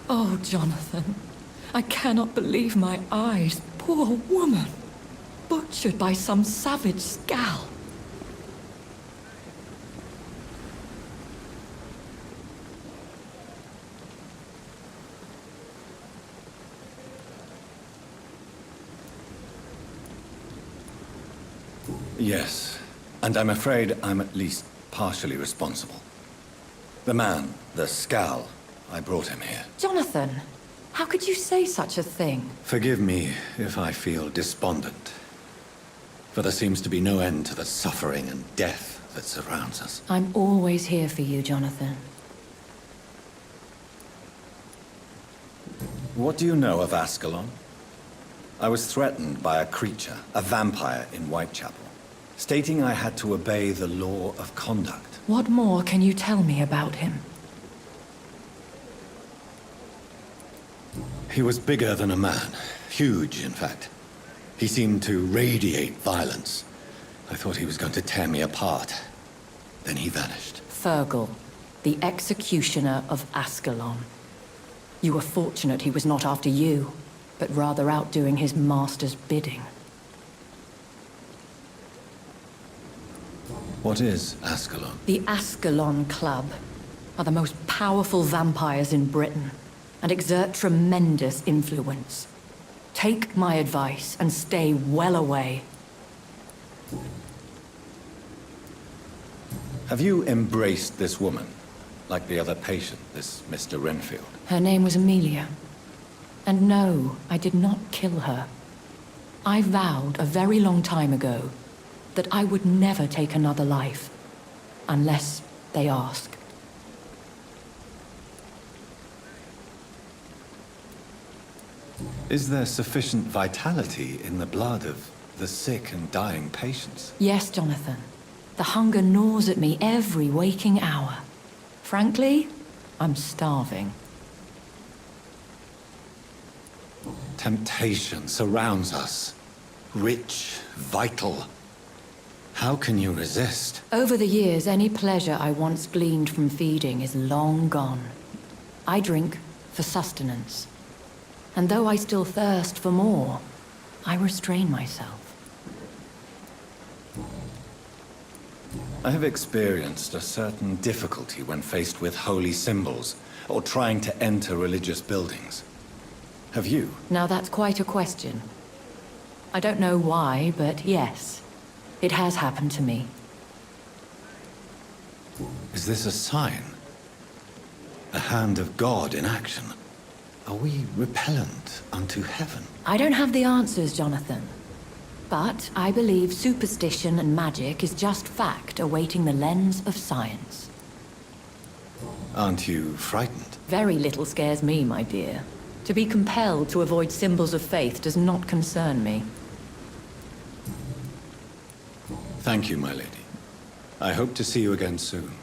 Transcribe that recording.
Oh, Jonathan, I cannot believe my eyes. Poor woman. Butchered by some savage scowl. Yes, and I'm afraid I'm at least partially responsible. The man, the scowl, I brought him here. Jonathan, how could you say such a thing? Forgive me if I feel despondent, for there seems to be no end to the suffering and death that surrounds us. I'm always here for you, Jonathan. What do you know of Ascalon? I was threatened by a creature, a vampire in Whitechapel, stating I had to obey the law of conduct. What more can you tell me about him? He was bigger than a man. Huge, in fact. He seemed to radiate violence. I thought he was going to tear me apart. Then he vanished. Fergal, the executioner of Ascalon. You were fortunate he was not after you, but rather out doing his master's bidding. What is Ascalon? The Ascalon Club are the most powerful vampires in Britain and exert tremendous influence. Take my advice and stay well away. Have you embraced this woman, like the other patient, this Mr. Renfield? Her name was Amelia. And no, I did not kill her. I vowed a very long time ago that I would never take another life, unless they ask. Is there sufficient vitality in the blood of the sick and dying patients? Yes, Jonathan. The hunger gnaws at me every waking hour. Frankly, I'm starving. Temptation surrounds us. Rich, vital. How can you resist? Over the years, any pleasure I once gleaned from feeding is long gone. I drink for sustenance. And though I still thirst for more, I restrain myself. I have experienced a certain difficulty when faced with holy symbols, or trying to enter religious buildings. Have you? Now that's quite a question. I don't know why, but yes, it has happened to me. Is this a sign? A hand of God in action? Are we repellent unto heaven? I don't have the answers, Jonathan. But I believe superstition and magic is just fact awaiting the lens of science. Aren't you frightened? Very little scares me, my dear. To be compelled to avoid symbols of faith does not concern me. Thank you, my lady. I hope to see you again soon.